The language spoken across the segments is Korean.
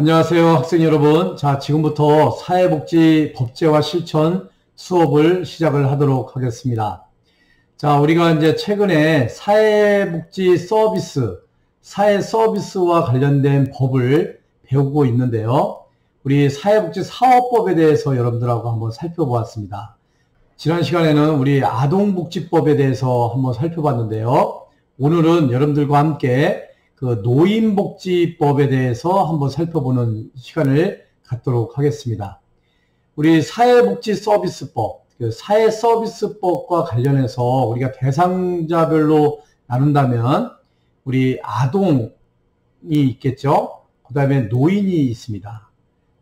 안녕하세요, 학생 여러분. 자, 지금부터 사회복지 법제화 실천 수업을 시작을 하도록 하겠습니다. 자, 우리가 이제 최근에 사회복지 서비스, 사회 서비스와 관련된 법을 배우고 있는데요. 우리 사회복지 사업법에 대해서 여러분들하고 한번 살펴보았습니다. 지난 시간에는 우리 아동복지법에 대해서 한번 살펴봤는데요. 오늘은 여러분들과 함께 그 노인복지법에 대해서 한번 살펴보는 시간을 갖도록 하겠습니다. 우리 사회복지 서비스법, 그 사회서비스법과 관련해서 우리가 대상자별로 나눈다면 우리 아동이 있겠죠. 그 다음에 노인이 있습니다.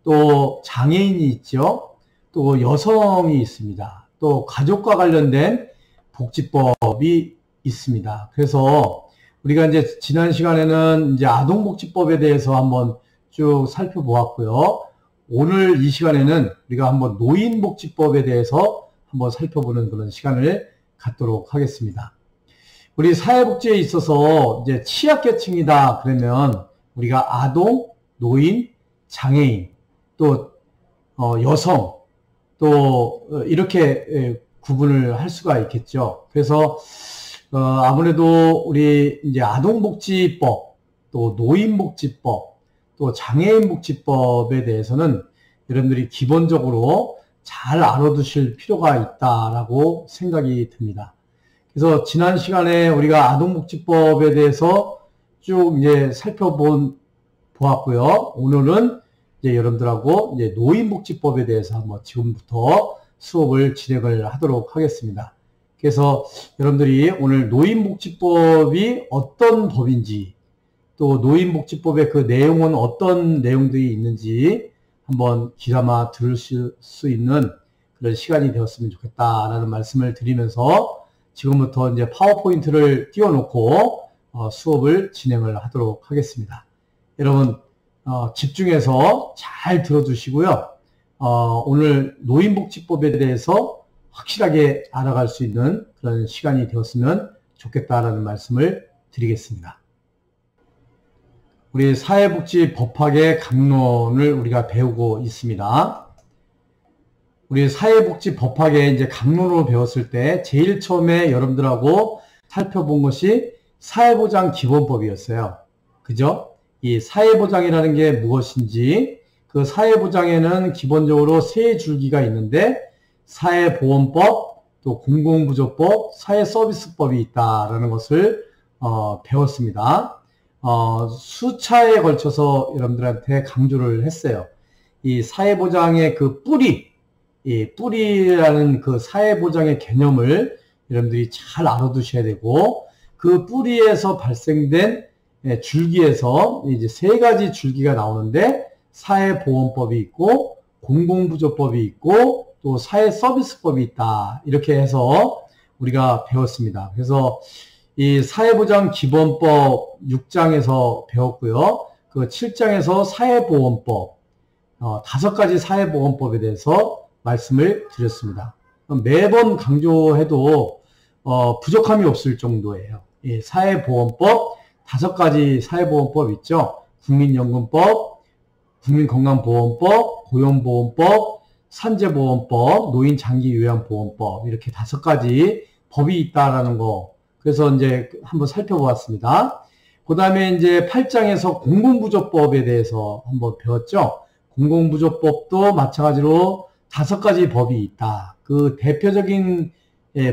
또 장애인이 있죠. 또 여성이 있습니다. 또 가족과 관련된 복지법이 있습니다. 그래서 우리가 이제 지난 시간에는 이제 아동복지법에 대해서 한번 쭉 살펴보았고요. 오늘 이 시간에는 우리가 한번 노인복지법에 대해서 한번 살펴보는 그런 시간을 갖도록 하겠습니다. 우리 사회복지에 있어서 이제 취약계층이다 그러면 우리가 아동, 노인, 장애인, 또 여성, 또 이렇게 구분을 할 수가 있겠죠. 그래서 아무래도 우리 이제 아동복지법, 또 노인복지법, 또 장애인복지법에 대해서는 여러분들이 기본적으로 잘 알아두실 필요가 있다라고 생각이 듭니다. 그래서 지난 시간에 우리가 아동복지법에 대해서 쭉 이제 보았고요. 오늘은 이제 여러분들하고 이제 노인복지법에 대해서 한번 지금부터 수업을 진행을 하도록 하겠습니다. 그래서 여러분들이 오늘 노인복지법이 어떤 법인지, 또 노인복지법의 그 내용은 어떤 내용들이 있는지 한번 귀담아 들으실 수 있는 그런 시간이 되었으면 좋겠다라는 말씀을 드리면서 지금부터 이제 파워포인트를 띄워놓고 수업을 진행을 하도록 하겠습니다. 여러분 집중해서 잘 들어주시고요. 오늘 노인복지법에 대해서 확실하게 알아갈 수 있는 그런 시간이 되었으면 좋겠다라는 말씀을 드리겠습니다. 우리 사회복지 법학의 강론을 우리가 배우고 있습니다. 우리 사회복지 법학의 이제 강론으로 배웠을 때 제일 처음에 여러분들하고 살펴본 것이 사회보장 기본법이었어요. 그죠? 이 사회보장이라는 게 무엇인지, 그 사회보장에는 기본적으로 세 줄기가 있는데 사회보험법, 또 공공부조법, 사회서비스법이 있다라는 것을 배웠습니다. 수차에 걸쳐서 여러분들한테 강조를 했어요. 이 사회보장의 그 이 뿌리라는 그 사회보장의 개념을 여러분들이 잘 알아두셔야 되고, 그 뿌리에서 발생된 줄기에서 이제 세 가지 줄기가 나오는데 사회보험법이 있고 공공부조법이 있고 또 사회서비스법이 있다. 이렇게 해서 우리가 배웠습니다. 그래서 이 사회보장 기본법 6장에서 배웠고요. 그 7장에서 사회보험법, 5가지 사회보험법에 대해서 말씀을 드렸습니다. 매번 강조해도 부족함이 없을 정도예요. 이 사회보험법, 5가지 사회보험법 있죠. 국민연금법, 국민건강보험법, 고용보험법, 산재보험법, 노인장기요양보험법, 이렇게 5가지 법이 있다라는 거. 그래서 이제 한번 살펴보았습니다. 그 다음에 이제 8장에서 공공부조법에 대해서 한번 배웠죠. 공공부조법도 마찬가지로 5가지 법이 있다. 그 대표적인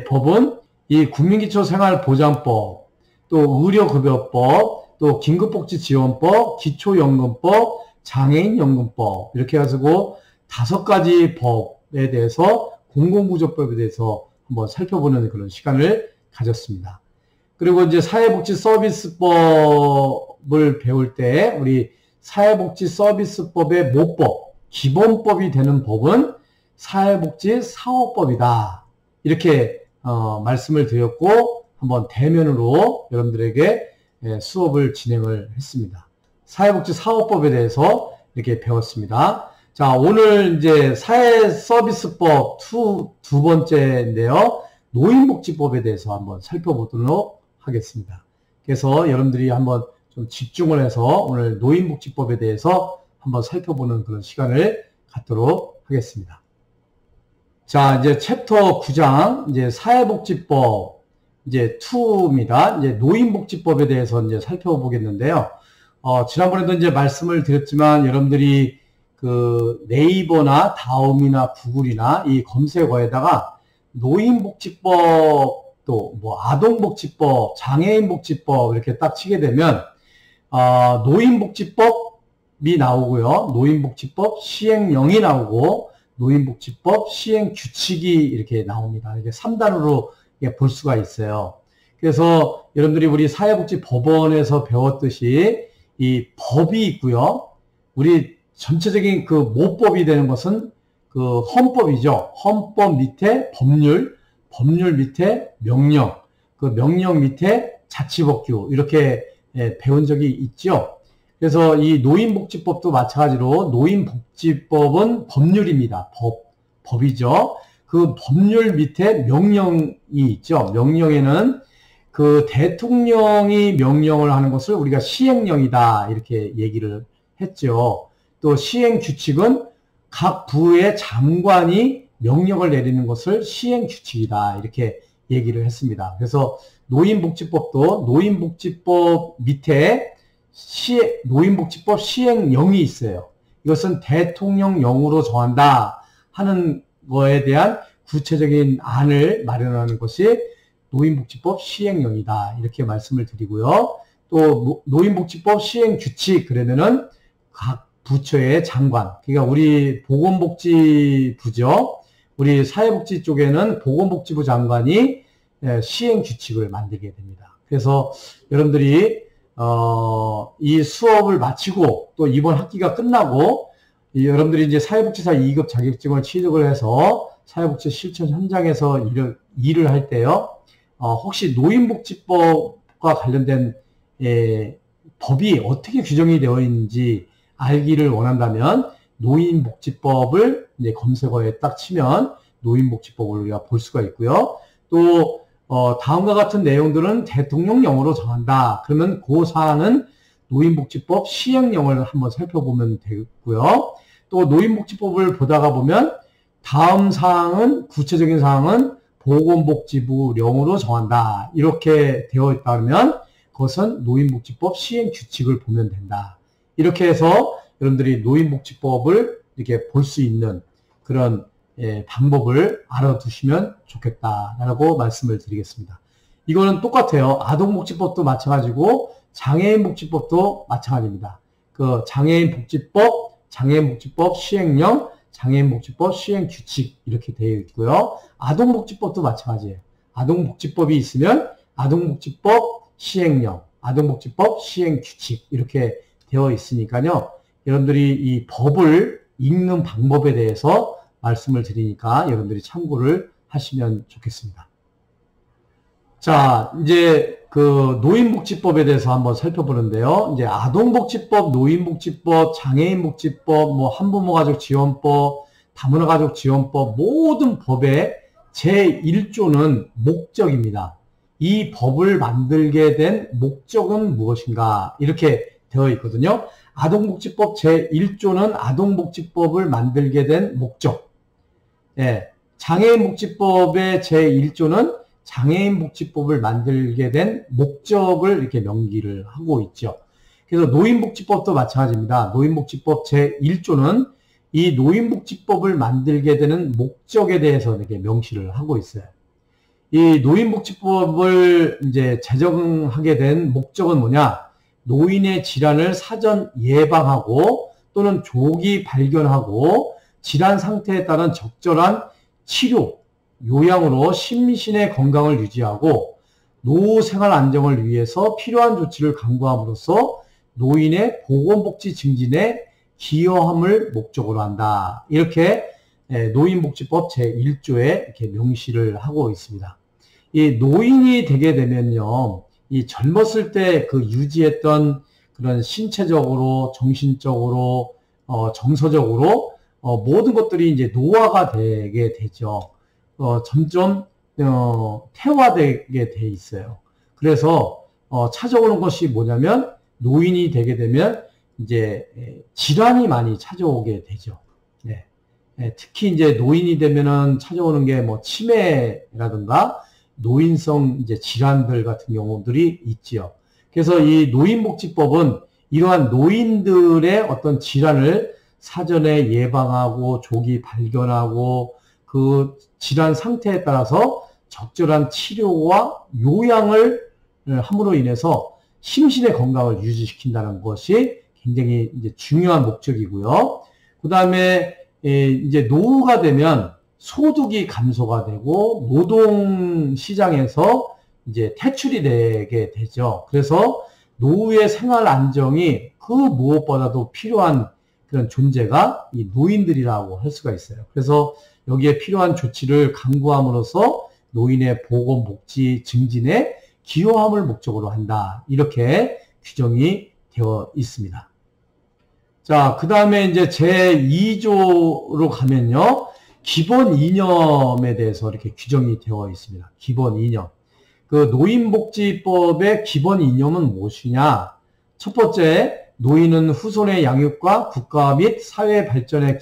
법은 이 국민기초생활보장법, 또 의료급여법, 또 긴급복지지원법, 기초연금법, 장애인연금법, 이렇게 해가지고 5가지 법에 대해서 공공부조법에 대해서 한번 살펴보는 그런 시간을 가졌습니다. 그리고 이제 사회복지 서비스법을 배울 때 우리 사회복지 서비스법의 모법, 기본법이 되는 법은 사회복지 사업법이다. 이렇게 말씀을 드렸고 한번 대면으로 여러분들에게 수업을 진행을 했습니다. 사회복지 사업법에 대해서 이렇게 배웠습니다. 자, 오늘 이제 사회서비스법 두 번째인데요. 노인복지법에 대해서 한번 살펴보도록 하겠습니다. 그래서 여러분들이 한번 좀 집중을 해서 오늘 노인복지법에 대해서 한번 살펴보는 그런 시간을 갖도록 하겠습니다. 자, 이제 챕터 9장, 이제 사회복지법, 이제 2입니다. 이제 노인복지법에 대해서 이제 살펴보겠는데요. 지난번에도 이제 말씀을 드렸지만 여러분들이 그 네이버나 다음이나 구글이나 이 검색어에다가 노인복지법 또 뭐 아동복지법, 장애인복지법 이렇게 딱 치게 되면 노인복지법이 나오고요. 노인복지법 시행령이 나오고 노인복지법 시행규칙이 이렇게 나옵니다. 이게 3단으로 볼 수가 있어요. 그래서 여러분들이 우리 사회복지법원에서 배웠듯이 이 법이 있고요. 우리 전체적인 그 모법이 되는 것은 그 헌법이죠. 헌법 밑에 법률, 법률 밑에 명령, 그 명령 밑에 자치법규 이렇게 배운 적이 있죠. 그래서 이 노인복지법도 마찬가지로 노인복지법은 법률입니다. 법이죠. 그 법률 밑에 명령이 있죠. 명령에는 그 대통령이 명령을 하는 것을 우리가 시행령이다 이렇게 얘기를 했죠. 또 시행규칙은 각 부의 장관이 명령을 내리는 것을 시행규칙이다 이렇게 얘기를 했습니다. 그래서 노인복지법도 노인복지법 밑에 노인복지법 시행령이 있어요. 이것은 대통령령으로 정한다 하는 거에 대한 구체적인 안을 마련하는 것이 노인복지법 시행령이다 이렇게 말씀을 드리고요. 또 노인복지법 시행규칙 그러면은 각 부처의 장관, 그러니까 우리 보건복지부죠. 우리 사회복지 쪽에는 보건복지부 장관이 시행규칙을 만들게 됩니다. 그래서 여러분들이 이 수업을 마치고 또 이번 학기가 끝나고 여러분들이 이제 사회복지사 2급 자격증을 취득을 해서 사회복지 실천 현장에서 일을 할 때요. 혹시 노인복지법과 관련된 법이 어떻게 규정이 되어 있는지 알기를 원한다면 노인복지법을 이제 검색어에 딱 치면 노인복지법을 우리가 볼 수가 있고요. 또 다음과 같은 내용들은 대통령령으로 정한다. 그러면 그 사안은 노인복지법 시행령을 한번 살펴보면 되고요. 또 노인복지법을 보다가 보면 다음 사항은 구체적인 사항은 보건복지부령으로 정한다. 이렇게 되어 있다면 그것은 노인복지법 시행규칙을 보면 된다. 이렇게 해서 여러분들이 노인복지법을 이렇게 볼 수 있는 그런 방법을 알아두시면 좋겠다라고 말씀을 드리겠습니다. 이거는 똑같아요. 아동복지법도 마찬가지고 장애인복지법도 마찬가지입니다. 그 장애인복지법 시행령, 장애인복지법 시행규칙 이렇게 되어 있고요. 아동복지법도 마찬가지예요. 아동복지법이 있으면 아동복지법 시행령, 아동복지법 시행규칙 이렇게 되어 있으니까요. 여러분들이 이 법을 읽는 방법에 대해서 말씀을 드리니까 여러분들이 참고를 하시면 좋겠습니다. 자, 이제 그 노인복지법에 대해서 한번 살펴보는데요. 이제 아동복지법, 노인복지법, 장애인복지법, 뭐 한부모가족지원법, 다문화가족지원법 모든 법의 제1조는 목적입니다. 이 법을 만들게 된 목적은 무엇인가 이렇게 되어 있거든요. 아동복지법 제1조는 아동복지법을 만들게 된 목적. 장애인복지법의 제1조는 장애인복지법을 만들게 된 목적을 이렇게 명기를 하고 있죠. 그래서 노인복지법도 마찬가지입니다. 노인복지법 제1조는 이 노인복지법을 만들게 되는 목적에 대해서 이렇게 명시를 하고 있어요. 이 노인복지법을 이제 제정하게 된 목적은 뭐냐? 노인의 질환을 사전 예방하고 또는 조기 발견하고 질환 상태에 따른 적절한 치료, 요양으로 심신의 건강을 유지하고 노후 생활 안정을 위해서 필요한 조치를 강구함으로써 노인의 보건복지 증진에 기여함을 목적으로 한다. 이렇게 노인복지법 제1조에 이렇게 명시를 하고 있습니다. 이 노인이 되게 되면요, 이 젊었을 때 그 유지했던 그런 신체적으로, 정신적으로, 정서적으로 모든 것들이 이제 노화가 되게 되죠. 점점 퇴화되게 돼 있어요. 그래서 찾아오는 것이 뭐냐면 노인이 되게 되면 이제 질환이 많이 찾아오게 되죠. 네. 특히 이제 노인이 되면은 찾아오는 게 뭐 치매라든가 노인성 이제 질환들 같은 경우들이 있지요. 그래서 이 노인복지법은 이러한 노인들의 어떤 질환을 사전에 예방하고 조기 발견하고 그 질환 상태에 따라서 적절한 치료와 요양을 함으로 인해서 심신의 건강을 유지시킨다는 것이 굉장히 이제 중요한 목적이고요. 그 다음에 이제 노후가 되면 소득이 감소가 되고 노동 시장에서 이제 퇴출이 되게 되죠. 그래서 노후의 생활 안정이 그 무엇보다도 필요한 그런 존재가 이 노인들이라고 할 수가 있어요. 그래서 여기에 필요한 조치를 강구함으로써 노인의 보건 복지 증진에 기여함을 목적으로 한다. 이렇게 규정이 되어 있습니다. 자, 그 다음에 이제 제2조로 가면요. 기본 이념에 대해서 이렇게 규정이 되어 있습니다. 기본 이념. 그 노인복지법의 기본 이념은 무엇이냐? 첫 번째, 노인은 후손의 양육과 국가 및 사회 발전에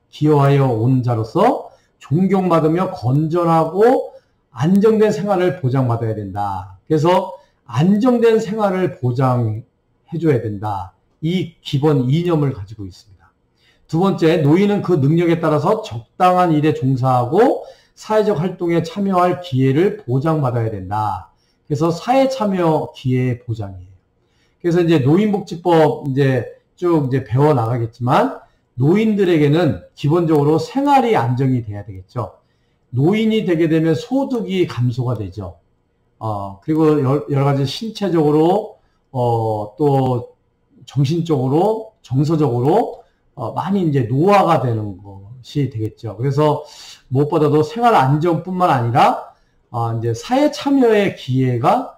기여하여 온 자로서 존경받으며 건전하고 안정된 생활을 보장받아야 된다. 그래서 안정된 생활을 보장해줘야 된다. 이 기본 이념을 가지고 있습니다. 두 번째, 노인은 그 능력에 따라서 적당한 일에 종사하고 사회적 활동에 참여할 기회를 보장받아야 된다. 그래서 사회 참여 기회 보장이에요. 그래서 이제 노인복지법 이제 쭉 이제 배워 나가겠지만 노인들에게는 기본적으로 생활이 안정이 돼야 되겠죠. 노인이 되게 되면 소득이 감소가 되죠. 그리고 여러 가지 신체적으로 또 정신적으로 정서적으로 많이 이제 노화가 되는 것이 되겠죠. 그래서 무엇보다도 생활 안정뿐만 아니라 이제 사회 참여의 기회가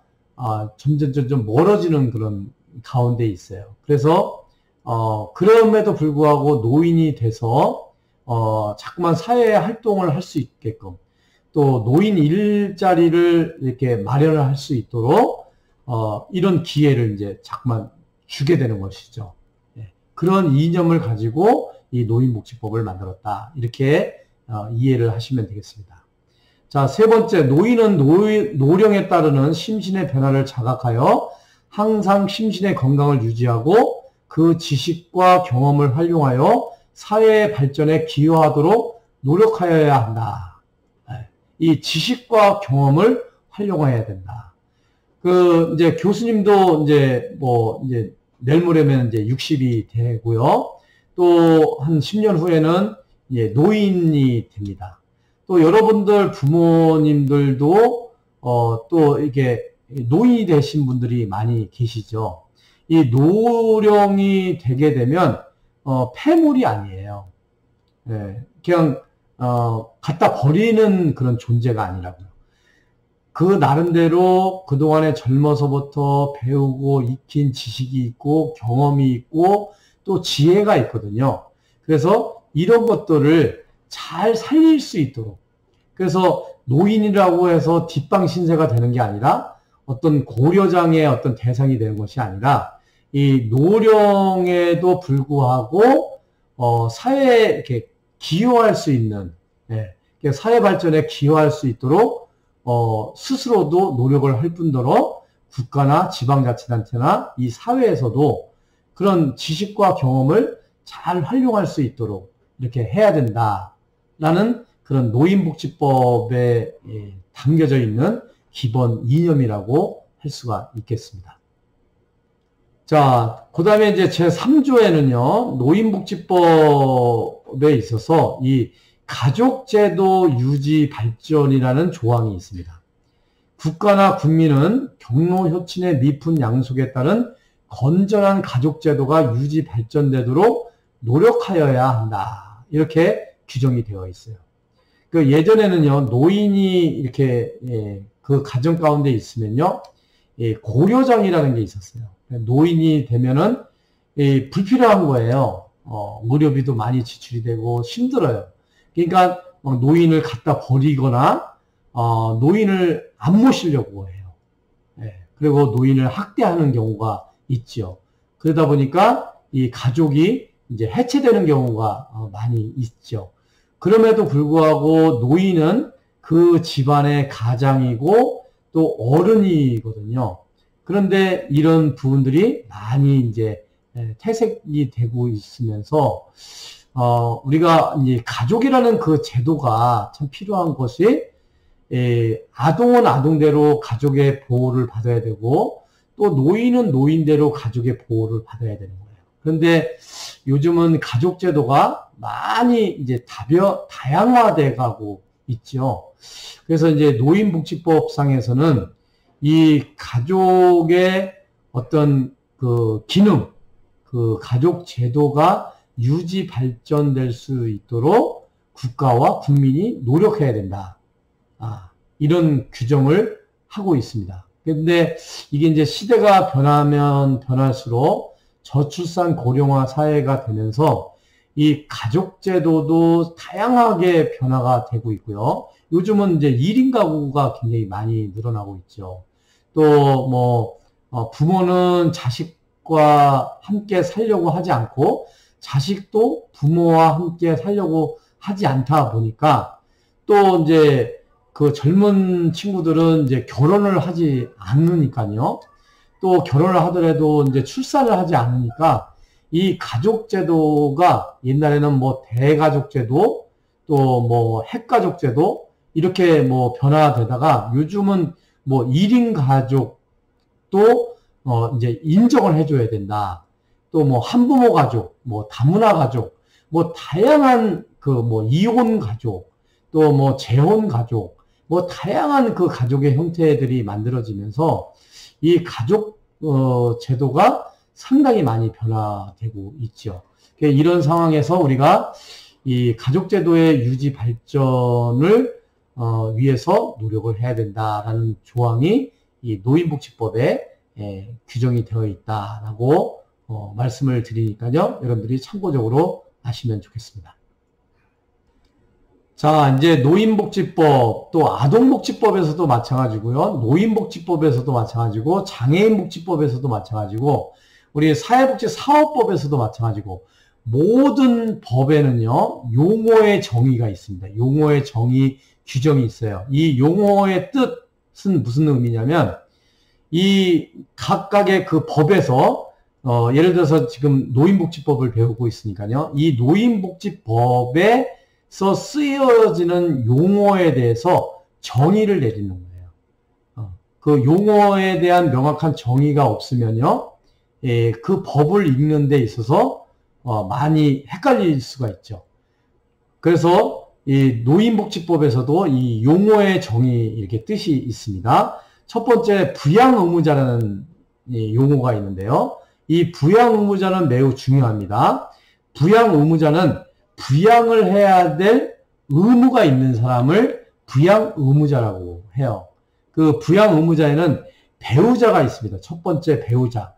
점점 멀어지는 그런 가운데 있어요. 그래서 그럼에도 불구하고 노인이 돼서 자꾸만 사회 활동을 할 수 있게끔 또 노인 일자리를 이렇게 마련을 할 수 있도록 이런 기회를 이제 자꾸만 주게 되는 것이죠. 그런 이념을 가지고 이 노인복지법을 만들었다. 이렇게 이해를 하시면 되겠습니다. 자, 세 번째, 노인은 노령에 따르는 심신의 변화를 자각하여 항상 심신의 건강을 유지하고 그 지식과 경험을 활용하여 사회의 발전에 기여하도록 노력하여야 한다. 이 지식과 경험을 활용해야 된다. 이제 교수님도 이제 이제 내일 모레면 이제 60이 되고요. 또 한 10년 후에는 이제 노인이 됩니다. 또 여러분들 부모님들도 또 이게 노인이 되신 분들이 많이 계시죠. 이 노령이 되게 되면 폐물이 아니에요. 그냥 갖다 버리는 그런 존재가 아니라고요. 그 나름대로 그동안에 젊어서부터 배우고 익힌 지식이 있고 경험이 있고 또 지혜가 있거든요. 그래서 이런 것들을 잘 살릴 수 있도록, 그래서 노인이라고 해서 뒷방 신세가 되는 게 아니라 어떤 고려장의 어떤 대상이 되는 것이 아니라 이 노령에도 불구하고 사회에 이렇게 기여할 수 있는, 사회 발전에 기여할 수 있도록 스스로도 노력을 할 뿐더러 국가나 지방자치단체나 이 사회에서도 그런 지식과 경험을 잘 활용할 수 있도록 이렇게 해야 된다라는 그런 노인복지법에 담겨져 있는 기본 이념이라고 할 수가 있겠습니다. 자, 그 다음에 이제 제3조에는요, 노인복지법에 있어서 이 가족제도 유지 발전이라는 조항이 있습니다. 국가나 국민은 경로효친의 미푼 양속에 따른 건전한 가족제도가 유지 발전되도록 노력하여야 한다. 이렇게 규정이 되어 있어요. 예전에는요, 노인이 이렇게 그 가정 가운데 있으면요, 고려장이라는 게 있었어요. 노인이 되면은 불필요한 거예요. 의료비도 많이 지출이 되고 힘들어요. 그러니까 노인을 갖다 버리거나 노인을 안 모시려고 해요. 그리고 노인을 학대하는 경우가 있죠. 그러다 보니까 이 가족이 이제 해체되는 경우가 많이 있죠. 그럼에도 불구하고 노인은 그 집안의 가장이고 또 어른이거든요. 그런데 이런 부분들이 많이 이제 퇴색이 되고 있으면서 우리가 이제 가족이라는 그 제도가 참 필요한 것이 아동은 아동대로 가족의 보호를 받아야 되고 또 노인은 노인대로 가족의 보호를 받아야 되는 거예요. 그런데 요즘은 가족 제도가 많이 이제 다양화돼 가고 있죠. 그래서 이제 노인복지법상에서는 이 가족의 어떤 그 기능, 그 가족 제도가 유지 발전될 수 있도록 국가와 국민이 노력해야 된다. 이런 규정을 하고 있습니다. 그런데 이게 이제 시대가 변하면 변할수록 저출산 고령화 사회가 되면서 이 가족 제도도 다양하게 변화가 되고 있고요. 요즘은 이제 1인 가구가 굉장히 많이 늘어나고 있죠. 또 부모는 자식과 함께 살려고 하지 않고 자식도 부모와 함께 살려고 하지 않다 보니까 또 이제 그 젊은 친구들은 이제 결혼을 하지 않으니까요. 또 결혼을 하더라도 이제 출산을 하지 않으니까 이 가족 제도가 옛날에는 뭐 대가족 제도 또 뭐 핵가족 제도 이렇게 뭐 변화되다가 요즘은 뭐 1인 가족도 이제 인정을 해줘야 된다. 또 뭐 한부모 가족, 뭐 다문화 가족, 뭐 다양한 그 뭐 이혼 가족, 또 뭐 재혼 가족, 뭐 다양한 그 가족의 형태들이 만들어지면서 이 가족 제도가 상당히 많이 변화되고 있죠. 이런 상황에서 우리가 이 가족 제도의 유지 발전을 위해서 노력을 해야 된다라는 조항이 이 노인복지법에 규정이 되어 있다라고 말씀을 드리니까요. 여러분들이 참고적으로 아시면 좋겠습니다. 자, 이제 노인복지법, 또 아동복지법에서도 마찬가지고요. 노인복지법에서도 마찬가지고, 장애인복지법에서도 마찬가지고, 우리 사회복지사업법에서도 마찬가지고, 모든 법에는요, 용어의 정의가 있습니다. 용어의 정의 규정이 있어요. 이 용어의 뜻은 무슨 의미냐면, 이 각각의 그 법에서, 예를 들어서 지금 노인복지법을 배우고 있으니까요. 이 노인복지법에 쓰여지는 용어에 대해서 정의를 내리는 거예요. 그 용어에 대한 명확한 정의가 없으면요, 그 법을 읽는 데 있어서 많이 헷갈릴 수가 있죠. 그래서 이 노인복지법에서도 이 용어의 정의 이렇게 뜻이 있습니다. 첫 번째 부양의무자라는 용어가 있는데요. 이 부양의무자는 매우 중요합니다. 부양의무자는 부양을 해야 될 의무가 있는 사람을 부양의무자라고 해요. 그 부양의무자에는 배우자가 있습니다. 첫 번째 배우자.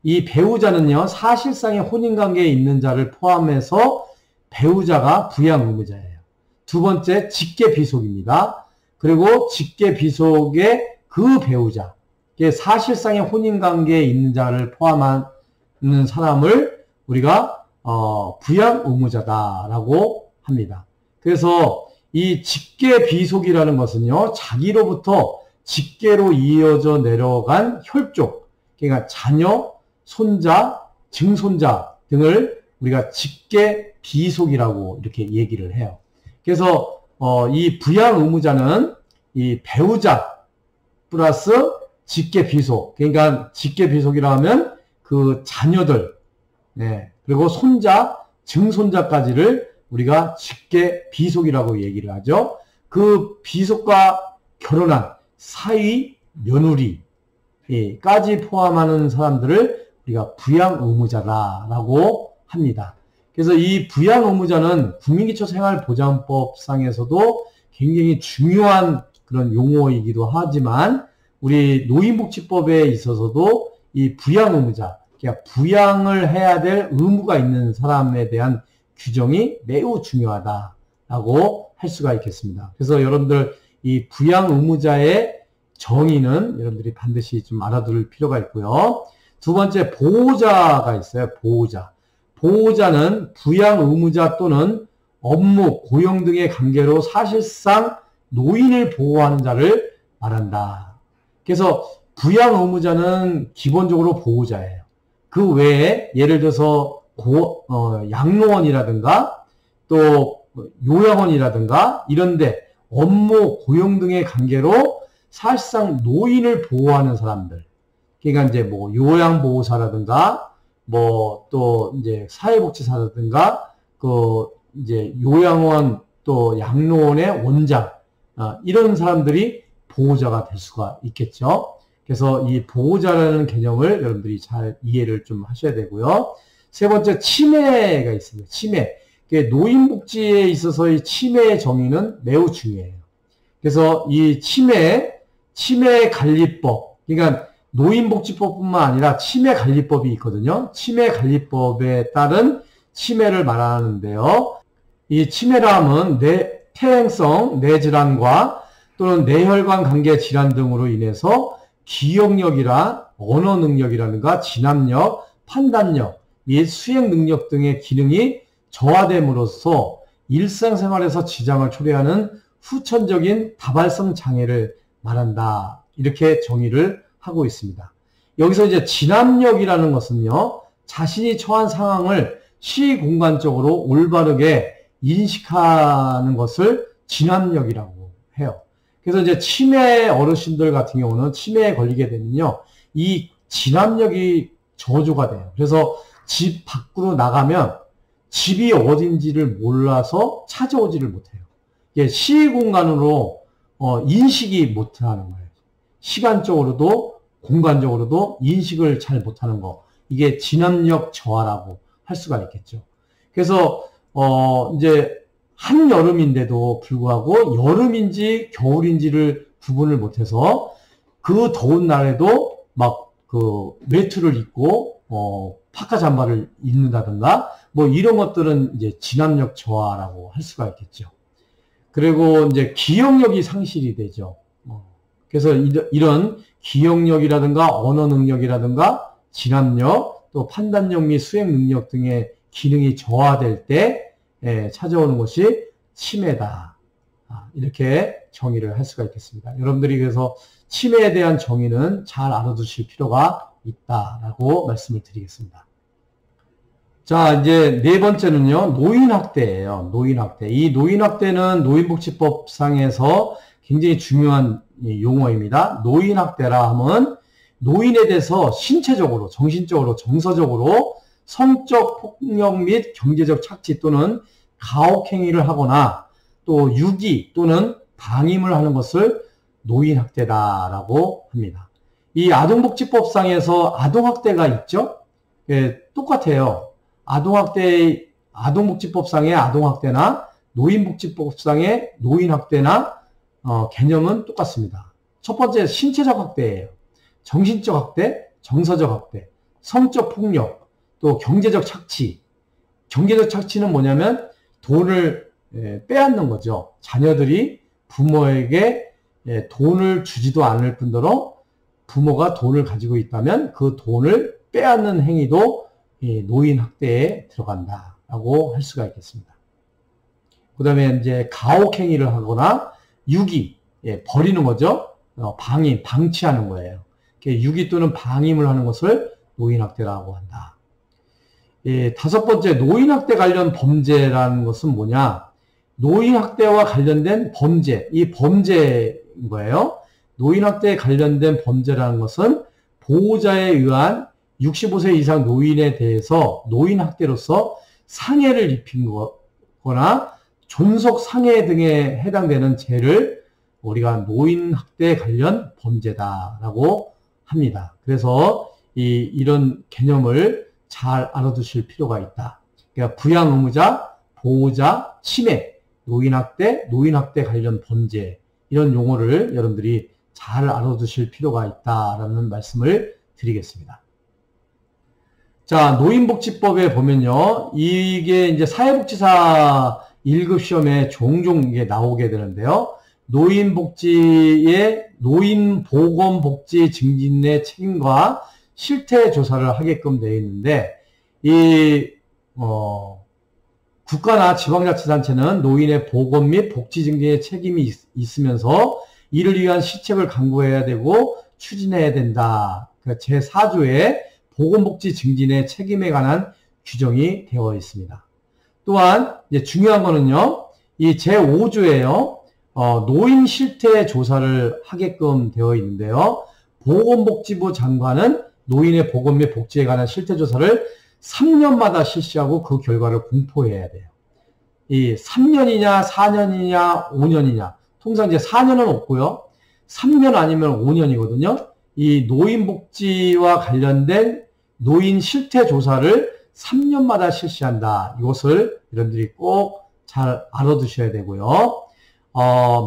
이 배우자는요, 사실상의 혼인관계에 있는 자를 포함해서 배우자가 부양의무자예요. 두 번째 직계비속입니다. 그리고 직계비속의 그 배우자, 사실상의 혼인관계에 있는 자를 포함하는 사람을 우리가 부양의무자다라고 합니다. 그래서 이 직계비속이라는 것은요, 자기로부터 직계로 이어져 내려간 혈족, 그러니까 자녀, 손자, 증손자 등을 우리가 직계비속이라고 이렇게 얘기를 해요. 그래서 이 부양의무자는 이 배우자 플러스 직계비속, 그러니까 직계비속이라 하면 그 자녀들, 그리고 손자, 증손자까지를 우리가 직계비속이라고 얘기를 하죠. 그 비속과 결혼한 사위, 며느리까지 포함하는 사람들을 우리가 부양의무자라고 합니다. 그래서 이 부양의무자는 국민기초생활보장법상에서도 굉장히 중요한 그런 용어이기도 하지만 우리 노인복지법에 있어서도 이 부양의무자, 그러니까 부양을 해야 될 의무가 있는 사람에 대한 규정이 매우 중요하다라고 할 수가 있겠습니다. 그래서 여러분들 이 부양의무자의 정의는 여러분들이 반드시 좀 알아둘 필요가 있고요. 두 번째 보호자가 있어요. 보호자. 보호자는 부양 의무자 또는 업무, 고용 등의 관계로 사실상 노인을 보호하는 자를 말한다. 그래서 부양 의무자는 기본적으로 보호자예요. 그 외에 예를 들어서 양로원이라든가 또 요양원이라든가 이런데 업무, 고용 등의 관계로 사실상 노인을 보호하는 사람들. 그러니까 이제 뭐 요양보호사라든가 뭐 또 이제 사회복지사라든가 그 이제 요양원 또 양로원의 원장 이런 사람들이 보호자가 될 수가 있겠죠. 그래서 이 보호자라는 개념을 여러분들이 잘 이해를 좀 하셔야 되고요. 세 번째 치매가 있습니다. 치매. 노인복지에 있어서의 치매의 정의는 매우 중요해요. 그래서 이 치매관리법, 그러니까 노인복지법뿐만 아니라 치매관리법이 있거든요. 치매관리법에 따른 치매를 말하는데요. 이 치매라 함은 퇴행성 뇌질환과 또는 뇌혈관 관계 질환 등으로 인해서 기억력이나 언어 능력이라든가 진압력, 판단력, 및 수행 능력 등의 기능이 저하됨으로써 일상생활에서 지장을 초래하는 후천적인 다발성 장애를 말한다. 이렇게 정의를 하고 있습니다. 여기서 이제 진압력이라는 것은요, 자신이 처한 상황을 시공간적으로 올바르게 인식하는 것을 진압력이라고 해요. 그래서 이제 치매 어르신들 같은 경우는 치매에 걸리게 되면요, 이 진압력이 저조가 돼요. 그래서 집 밖으로 나가면 집이 어딘지를 몰라서 찾아오지를 못해요. 이게 시공간으로 인식이 못하는 거예요. 시간적으로도 공간적으로도 인식을 잘 못하는 거. 이게 진압력 저하라고 할 수가 있겠죠. 그래서 이제 한여름인데도 불구하고 여름인지 겨울인지를 구분을 못해서 그 더운 날에도 막 그 외투를 입고 파카 잠바를 입는다든가 뭐 이런 것들은 이제 진압력 저하라고 할 수가 있겠죠. 그리고 이제 기억력이 상실이 되죠. 그래서 이런 기억력이라든가 언어 능력이라든가 진압력 또 판단력 및 수행 능력 등의 기능이 저하될 때 찾아오는 것이 치매다. 이렇게 정의를 할 수가 있겠습니다. 여러분들이 그래서 치매에 대한 정의는 잘 알아두실 필요가 있다라고 말씀을 드리겠습니다. 자, 이제 네 번째는요, 노인학대예요. 노인학대. 이 노인학대는 노인복지법상에서 굉장히 중요한 용어입니다. 노인학대라 하면 노인에 대해서 신체적으로, 정신적으로, 정서적으로 성적 폭력 및 경제적 착취 또는 가혹행위를 하거나 또 유기 또는 방임을 하는 것을 노인학대다라고 합니다. 이 아동복지법상에서 아동학대가 있죠? 똑같아요. 아동복지법상의 아동학대나 노인복지법상의 노인학대나 개념은 똑같습니다. 첫 번째 신체적 학대예요. 정신적 학대, 정서적 학대, 성적 폭력, 또 경제적 착취. 경제적 착취는 뭐냐면 돈을 빼앗는 거죠. 자녀들이 부모에게 돈을 주지도 않을 뿐더러 부모가 돈을 가지고 있다면 그 돈을 빼앗는 행위도 노인 학대에 들어간다라고 할 수가 있겠습니다. 그 다음에 이제 가혹행위를 하거나 유기, 버리는 거죠. 방임, 방치하는 거예요. 유기 또는 방임을 하는 것을 노인학대라고 한다. 다섯 번째, 노인학대 관련 범죄라는 것은 뭐냐? 노인학대와 관련된 범죄, 이 범죄인 거예요. 노인학대에 관련된 범죄라는 것은 보호자에 의한 65세 이상 노인에 대해서 노인학대로서 상해를 입힌 거나 존속상해 등에 해당되는 죄를 우리가 노인학대 관련 범죄다라고 합니다. 그래서 이런 개념을 잘 알아두실 필요가 있다. 그러니까 부양 의무자, 보호자, 치매, 노인학대, 노인학대 관련 범죄 이런 용어를 여러분들이 잘 알아두실 필요가 있다라는 말씀을 드리겠습니다. 자, 노인복지법에 보면요, 이게 이제 사회복지사 1급 시험에 종종 이게 나오게 되는데요. 노인복지의 노인보건복지 증진의 책임과 실태 조사를 하게끔 되어 있는데, 이 국가나 지방자치단체는 노인의 보건 및 복지 증진에 책임이 있으면서 이를 위한 시책을 강구해야 되고 추진해야 된다. 제4조에 보건복지 증진의 책임에 관한 규정이 되어 있습니다. 또한 이제 중요한 거는요, 이 제5조에요, 노인 실태 조사를 하게끔 되어 있는데요, 보건복지부 장관은 노인의 보건 및 복지에 관한 실태 조사를 3년마다 실시하고 그 결과를 공포해야 돼요. 이 3년이냐, 4년이냐, 5년이냐. 통상 이제 4년은 없고요. 3년 아니면 5년이거든요. 이 노인복지와 관련된 노인 실태 조사를 3년마다 실시한다. 이것을 여러분들이 꼭 잘 알아두셔야 되고요.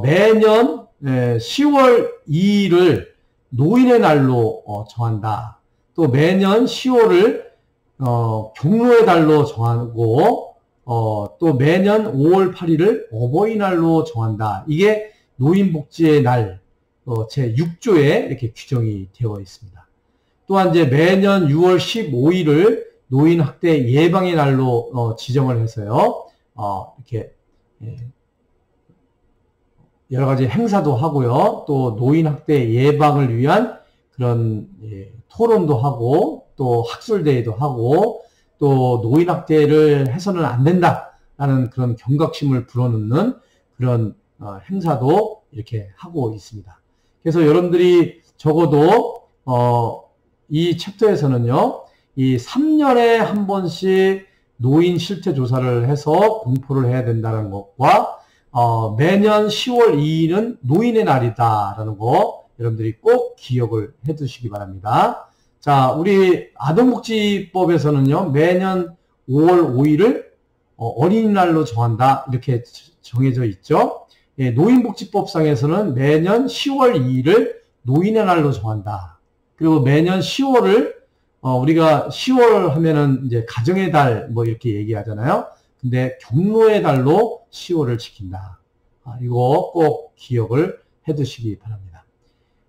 매년 10월 2일을 노인의 날로 정한다. 또 매년 10월을 경로의 달로 정하고 또 매년 5월 8일을 어버이날로 정한다. 이게 노인복지의 날 제6조에 이렇게 규정이 되어 있습니다. 또한 이제 매년 6월 15일을 노인학대 예방의 날로 지정을 해서요. 이렇게 여러 가지 행사도 하고요. 또 노인학대 예방을 위한 그런 토론도 하고 또 학술대회도 하고 또 노인학대를 해서는 안 된다라는 그런 경각심을 불어넣는 그런 행사도 이렇게 하고 있습니다. 그래서 여러분들이 적어도 이 챕터에서는요, 이 3년에 한 번씩 노인 실태 조사를 해서 공포를 해야 된다는 것과 매년 10월 2일은 노인의 날이다라는 거 여러분들이 꼭 기억을 해 두시기 바랍니다. 자, 우리 아동복지법에서는요, 매년 5월 5일을 어린이날로 정한다. 이렇게 정해져 있죠. 예, 노인복지법상에서는 매년 10월 2일을 노인의 날로 정한다. 그리고 매년 10월을, 우리가 10월 하면은 이제 가정의 달 뭐 이렇게 얘기하잖아요. 근데 경로의 달로 10월을 지킨다. 이거 꼭 기억을 해 두시기 바랍니다.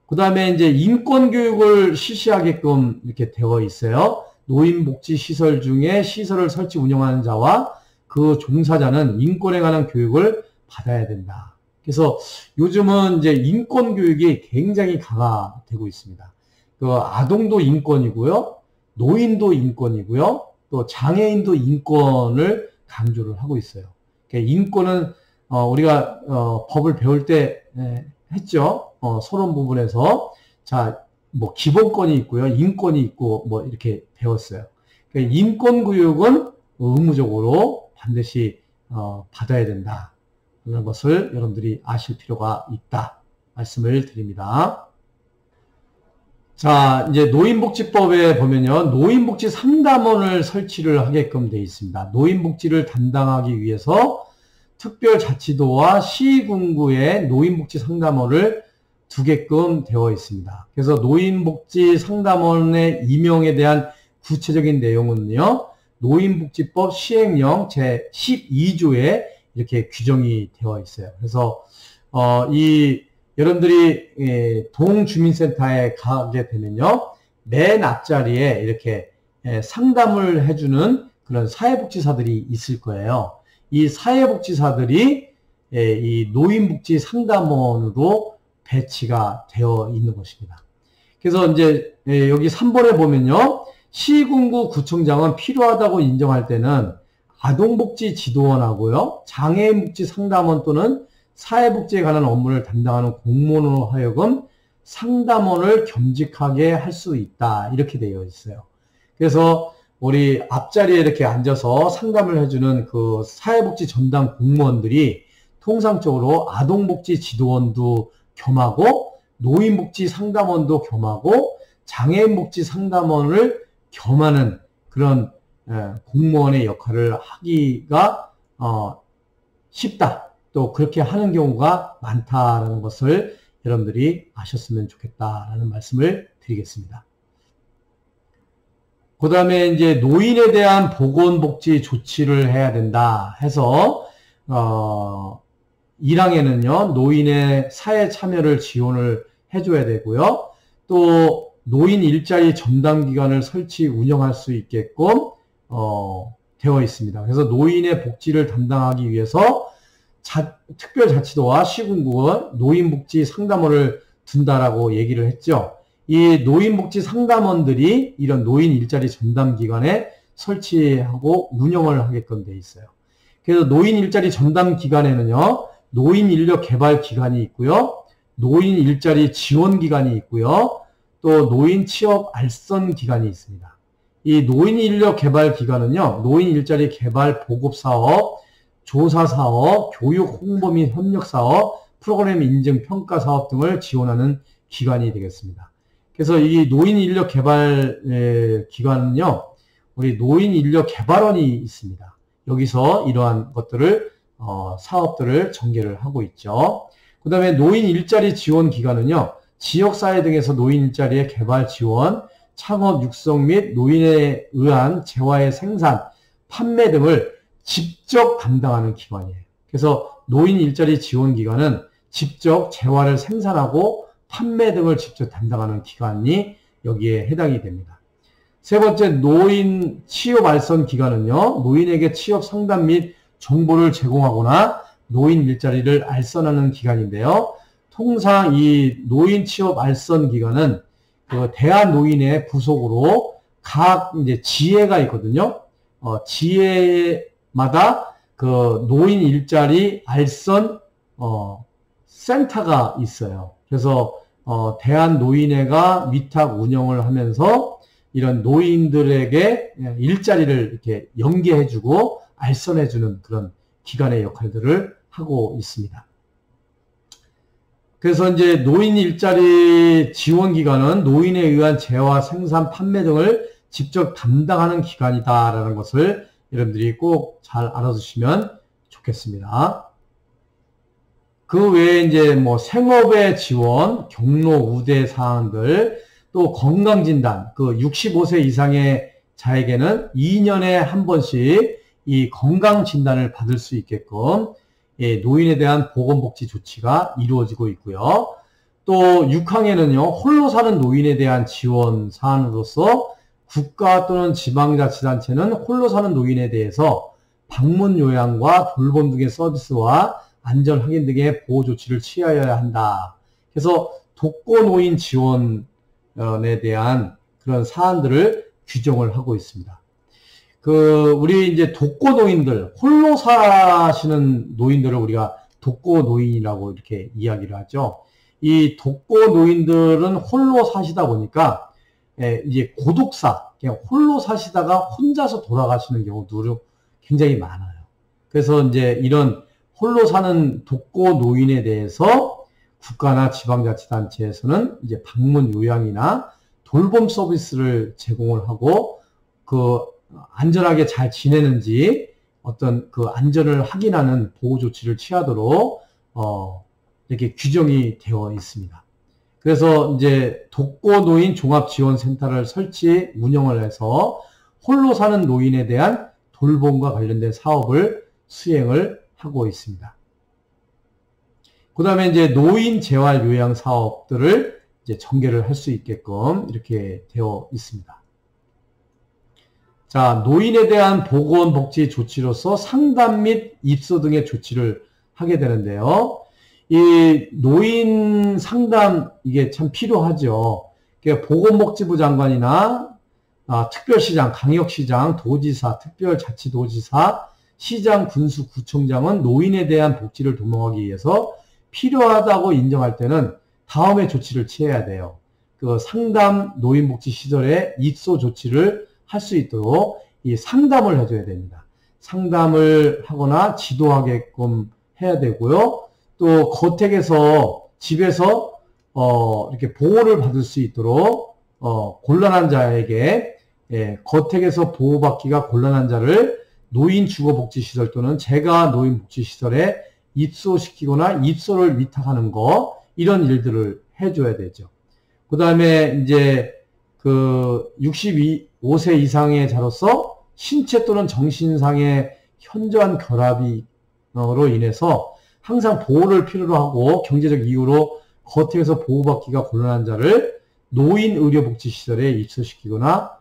그 다음에 이제 인권교육을 실시하게끔 이렇게 되어 있어요. 노인복지시설 중에 시설을 설치 운영하는 자와 그 종사자는 인권에 관한 교육을 받아야 된다. 그래서 요즘은 이제 인권교육이 굉장히 강화되고 있습니다. 그 아동도 인권이고요. 노인도 인권이고요. 또 장애인도 인권을 강조를 하고 있어요. 인권은 우리가 법을 배울 때 했죠. 서론 부분에서 자, 뭐 기본권이 있고요, 인권이 있고 뭐 이렇게 배웠어요. 인권 교육은 의무적으로 반드시 받아야 된다. 그런 것을 여러분들이 아실 필요가 있다. 말씀을 드립니다. 자, 이제 노인복지법에 보면요, 노인복지 상담원을 설치를 하게끔 되어 있습니다. 노인복지를 담당하기 위해서 특별자치도와 시군구에 노인복지 상담원을 두게끔 되어 있습니다. 그래서 노인복지 상담원의 임용에 대한 구체적인 내용은요, 노인복지법 시행령 제12조에 이렇게 규정이 되어 있어요. 그래서 여러분들이 동주민센터에 가게 되면요, 맨 앞자리에 이렇게 상담을 해주는 그런 사회복지사들이 있을 거예요. 이 사회복지사들이 이 노인복지 상담원으로 배치가 되어 있는 것입니다. 그래서 이제 여기 3번에 보면요, 시군구 구청장은 필요하다고 인정할 때는 아동복지 지도원하고요, 장애인복지 상담원 또는 사회복지에 관한 업무를 담당하는 공무원으로 하여금 상담원을 겸직하게 할 수 있다. 이렇게 되어 있어요. 그래서 우리 앞자리에 이렇게 앉아서 상담을 해주는 그 사회복지 전담 공무원들이 통상적으로 아동복지 지도원도 겸하고 노인복지 상담원도 겸하고 장애인복지 상담원을 겸하는 그런 공무원의 역할을 하기가 쉽다. 또 그렇게 하는 경우가 많다라는 것을 여러분들이 아셨으면 좋겠다라는 말씀을 드리겠습니다. 그 다음에 이제 노인에 대한 보건복지 조치를 해야 된다 해서 1항에는요, 노인의 사회 참여를 지원을 해줘야 되고요. 또 노인 일자리 전담기관을 설치 운영할 수 있게끔 되어 있습니다. 그래서 노인의 복지를 담당하기 위해서 특별자치도와 시군구는 노인복지 상담원을 둔다라고 얘기를 했죠. 이 노인복지 상담원들이 이런 노인 일자리 전담기관에 설치하고 운영을 하게끔 돼 있어요. 그래서 노인 일자리 전담기관에는요, 노인 인력 개발 기관이 있고요, 노인 일자리 지원 기관이 있고요, 또 노인 취업 알선 기관이 있습니다. 이 노인 인력 개발 기관은요, 노인 일자리 개발 보급 사업, 조사 사업, 교육 홍보 및 협력 사업, 프로그램 인증 평가 사업 등을 지원하는 기관이 되겠습니다. 그래서 이 노인 인력 개발 기관은요, 우리 노인 인력 개발원이 있습니다. 여기서 이러한 것들을 사업들을 전개를 하고 있죠. 그 다음에 노인 일자리 지원 기관은요, 지역사회 등에서 노인 일자리의 개발 지원, 창업 육성 및 노인에 의한 재화의 생산, 판매 등을 직접 담당하는 기관이에요. 그래서 노인 일자리 지원 기관은 직접 재화를 생산하고 판매 등을 직접 담당하는 기관이 여기에 해당이 됩니다. 세 번째, 노인 취업 알선 기관은요, 노인에게 취업 상담 및 정보를 제공하거나 노인 일자리를 알선하는 기관인데요. 통상 이 노인 취업 알선 기관은 그 대한노인의 부속으로 각 이제 지회가 있거든요. 지회마다 그 노인 일자리 알선 센터가 있어요. 그래서 대한노인회가 위탁 운영을 하면서 이런 노인들에게 일자리를 이렇게 연계해주고 알선해주는 그런 기관의 역할들을 하고 있습니다. 그래서 이제 노인 일자리 지원 기관은 노인에 의한 재화, 생산, 판매 등을 직접 담당하는 기관이다라는 것을 여러분들이 꼭 잘 알아두시면 좋겠습니다. 그 외에 이제 뭐 생업의 지원, 경로 우대 사항들, 또 건강진단, 그 65세 이상의 자에게는 2년에 한 번씩 이 건강진단을 받을 수 있게끔 노인에 대한 보건복지 조치가 이루어지고 있고요. 또 6항에는요, 홀로 사는 노인에 대한 지원 사안으로서 국가 또는 지방자치단체는 홀로 사는 노인에 대해서 방문 요양과 돌봄 등의 서비스와 안전 확인 등의 보호 조치를 취하여야 한다. 그래서 독거노인 지원에 대한 그런 사안들을 규정을 하고 있습니다. 우리 이제 독거노인들, 홀로 사시는 노인들을 우리가 독거노인이라고 이렇게 이야기를 하죠. 이 독거노인들은 홀로 사시다 보니까, 이제 고독사, 그냥 홀로 사시다가 혼자서 돌아가시는 경우도 굉장히 많아요. 그래서 이제 이런 홀로 사는 독거노인에 대해서 국가나 지방자치단체에서는 이제 방문 요양이나 돌봄 서비스를 제공을 하고 그 안전하게 잘 지내는지 어떤 그 안전을 확인하는 보호 조치를 취하도록 이렇게 규정이 되어 있습니다. 그래서 이제 독거노인 종합지원센터를 설치 운영을 해서 홀로 사는 노인에 대한 돌봄과 관련된 사업을 수행을 하고 있습니다. 그 다음에 이제 노인 재활 요양 사업들을 이제 전개를 할 수 있게끔 이렇게 되어 있습니다. 자, 노인에 대한 보건복지 조치로서 상담 및 입소 등의 조치를 하게 되는데요. 이 노인 상담, 이게 참 필요하죠. 보건복지부 장관이나 특별시장, 강역시장, 도지사, 특별자치도지사, 시장, 군수, 구청장은 노인에 대한 복지를 도모하기 위해서 필요하다고 인정할 때는 다음의 조치를 취해야 돼요. 그 상담 노인복지시설에 입소 조치를 할 수 있도록 이 상담을 해줘야 됩니다. 상담을 하거나 지도하게끔 해야 되고요. 또 거택에서 집에서 이렇게 보호를 받을 수 있도록 곤란한 자에게 거택에서 보호받기가 곤란한 자를 노인주거복지시설 또는 재가 노인복지시설에 입소시키거나 입소를 위탁하는 거, 이런 일들을 해줘야 되죠. 그 다음에 이제 그 65세 이상의 자로서 신체 또는 정신상의 현저한 결합으로 인해서 항상 보호를 필요로 하고 경제적 이유로 거택에서 보호받기가 곤란한 자를 노인의료복지시설에 입소시키거나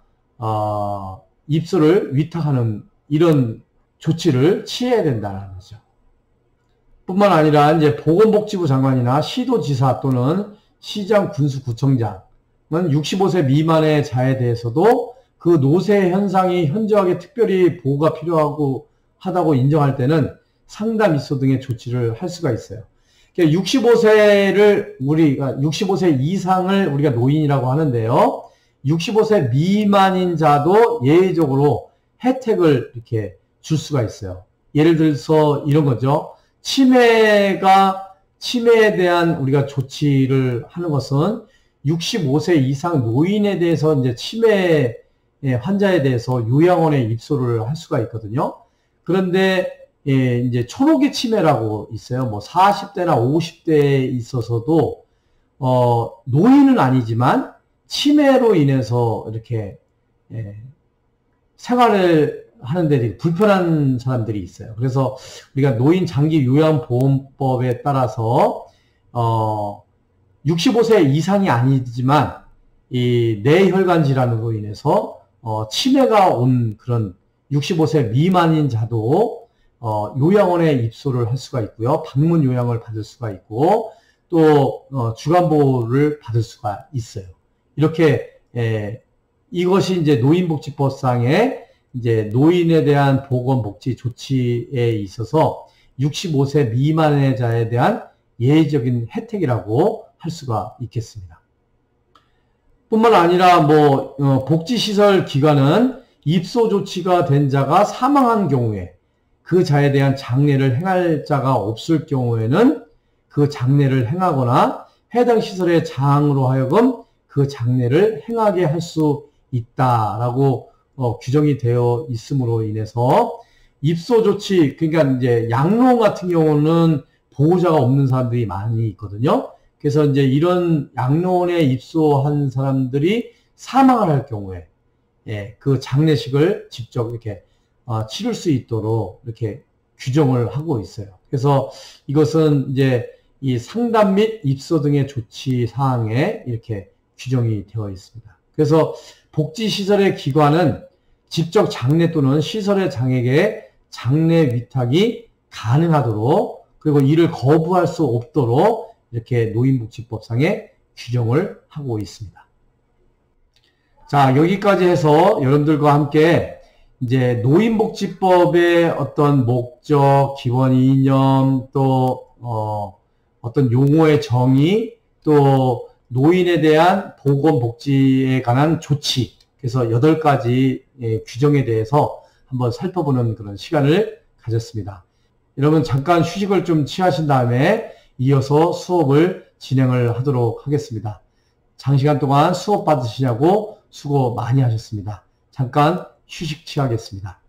입소를 위탁하는 이런 조치를 취해야 된다는 거죠. 뿐만 아니라 이제 보건복지부 장관이나 시도지사 또는 시장, 군수, 구청장은 65세 미만의 자에 대해서도 그 노쇠 현상이 현저하게 특별히 보호가 하다고 인정할 때는 상담 입소 등의 조치를 할 수가 있어요. 65세 이상을 우리가 노인이라고 하는데요. 65세 미만인 자도 예외적으로 혜택을 이렇게 줄 수가 있어요. 예를 들어서 이런 거죠. 치매에 대한 우리가 조치를 하는 것은 65세 이상 노인에 대해서 이제 치매 환자에 대해서 요양원에 입소를 할 수가 있거든요. 그런데 이제 초록의 치매라고 있어요. 뭐 40대나 50대에 있어서도 노인은 아니지만 치매로 인해서 이렇게 생활을 하는데 불편한 사람들이 있어요. 그래서 우리가 노인 장기 요양보험법에 따라서 65세 이상이 아니지만 이 뇌혈관 질환으로 인해서 치매가 온 그런 65세 미만인 자도 요양원에 입소를 할 수가 있고요. 방문 요양을 받을 수가 있고 또 주간보호를 받을 수가 있어요. 이렇게 이것이 이제 노인복지법상의 이제 노인에 대한 보건복지 조치에 있어서 65세 미만의 자에 대한 예외적인 혜택이라고 할 수가 있겠습니다. 뿐만 아니라 복지시설 기관은 입소 조치가 된 자가 사망한 경우에 그 자에 대한 장례를 행할 자가 없을 경우에는 그 장례를 행하거나 해당 시설의 장으로 하여금 그 장례를 행하게 할 수 있다라고 규정이 되어 있음으로 인해서 입소 조치, 그러니까 이제 양로원 같은 경우는 보호자가 없는 사람들이 많이 있거든요. 그래서 이제 이런 양로원에 입소한 사람들이 사망을 할 경우에 그 장례식을 직접 이렇게 치를 수 있도록 이렇게 규정을 하고 있어요. 그래서 이것은 이제 이 상담 및 입소 등의 조치 사항에 이렇게 규정이 되어 있습니다. 그래서 복지시설의 기관은 직접 장례 또는 시설의 장에게 장례 위탁이 가능하도록 그리고 이를 거부할 수 없도록 이렇게 노인복지법상에 규정을 하고 있습니다. 자, 여기까지 해서 여러분들과 함께 이제 노인복지법의 어떤 목적, 기본 이념, 또 어떤 용어의 정의, 또 노인에 대한 보건복지에 관한 조치, 그래서 8가지 규정에 대해서 한번 살펴보는 그런 시간을 가졌습니다. 여러분 잠깐 휴식을 좀 취하신 다음에 이어서 수업을 진행을 하도록 하겠습니다. 장시간 동안 수업 받으시냐고 수고 많이 하셨습니다. 잠깐 휴식 취하겠습니다.